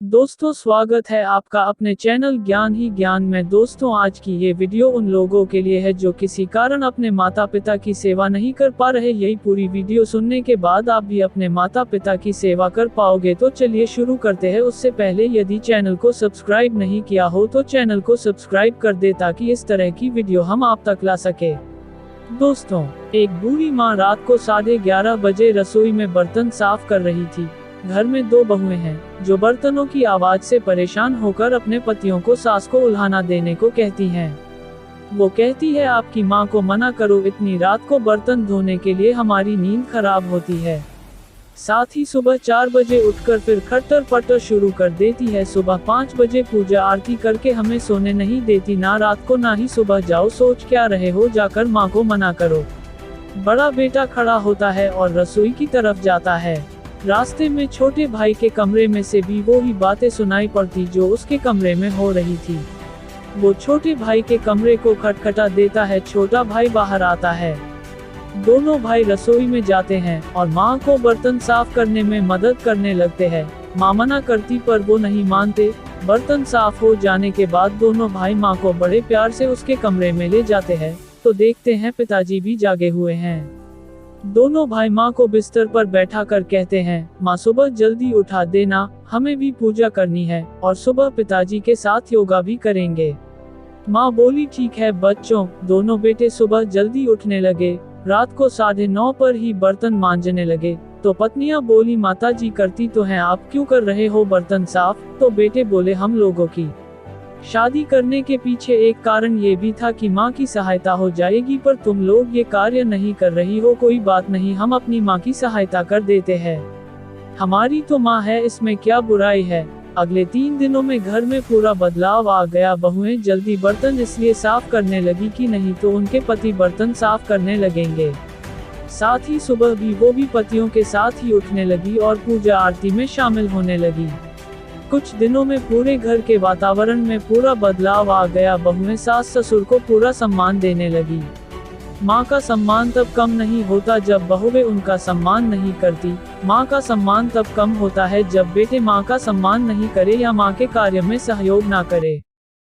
दोस्तों, स्वागत है आपका अपने चैनल ज्ञान ही ज्ञान में। दोस्तों, आज की ये वीडियो उन लोगों के लिए है जो किसी कारण अपने माता पिता की सेवा नहीं कर पा रहे। यही पूरी वीडियो सुनने के बाद आप भी अपने माता पिता की सेवा कर पाओगे। तो चलिए शुरू करते हैं। उससे पहले यदि चैनल को सब्सक्राइब नहीं किया हो तो चैनल को सब्सक्राइब कर दे ताकि इस तरह की वीडियो हम आप तक ला सके। दोस्तों, एक बूढ़ी माँ रात को 11:30 बजे रसोई में बर्तन साफ कर रही थी। घर में दो बहुएं हैं जो बर्तनों की आवाज से परेशान होकर अपने पतियों को सास को उल्हाना देने को कहती हैं। वो कहती है, आपकी माँ को मना करो, इतनी रात को बर्तन धोने के लिए हमारी नींद खराब होती है। साथ ही सुबह 4 बजे उठकर फिर खट्टर पट्टर शुरू कर देती है। सुबह 5 बजे पूजा आरती करके हमें सोने नहीं देती, ना रात को ना ही सुबह। जाओ, सोच क्या रहे हो, जाकर माँ को मना करो। बड़ा बेटा खड़ा होता है और रसोई की तरफ जाता है। रास्ते में छोटे भाई के कमरे में से भी वो ही बातें सुनाई पड़ती जो उसके कमरे में हो रही थी। वो छोटे भाई के कमरे को खटखटा देता है। छोटा भाई बाहर आता है। दोनों भाई रसोई में जाते हैं और माँ को बर्तन साफ करने में मदद करने लगते हैं। माँ मना करती पर वो नहीं मानते। बर्तन साफ हो जाने के बाद दोनों भाई माँ को बड़े प्यार से उसके कमरे में ले जाते हैं तो देखते हैं पिताजी भी जागे हुए हैं। दोनों भाई माँ को बिस्तर पर बैठा कर कहते हैं, माँ सुबह जल्दी उठा देना, हमें भी पूजा करनी है और सुबह पिताजी के साथ योगा भी करेंगे। माँ बोली, ठीक है बच्चों। दोनों बेटे सुबह जल्दी उठने लगे। रात को 9:30 पर ही बर्तन मांजने लगे तो पत्नियां बोली, माताजी करती तो हैं, आप क्यों कर रहे हो बर्तन साफ? तो बेटे बोले, हम लोगों की शादी करने के पीछे एक कारण ये भी था कि माँ की सहायता हो जाएगी, पर तुम लोग ये कार्य नहीं कर रही हो। कोई बात नहीं, हम अपनी माँ की सहायता कर देते हैं। हमारी तो माँ है, इसमें क्या बुराई है। अगले 3 दिनों में घर में पूरा बदलाव आ गया। बहुएं जल्दी बर्तन इसलिए साफ करने लगी कि नहीं तो उनके पति बर्तन साफ करने लगेंगे। साथ ही सुबह भी वो भी पतियों के साथ ही उठने लगी और पूजा आरती में शामिल होने लगी। कुछ दिनों में पूरे घर के वातावरण में पूरा बदलाव आ गया। बहुएं सास ससुर को पूरा सम्मान देने लगी। माँ का सम्मान तब कम नहीं होता जब बहुएं उनका सम्मान नहीं करती। माँ का सम्मान तब कम होता है जब बेटे माँ का सम्मान नहीं करे या माँ के कार्य में सहयोग ना करे।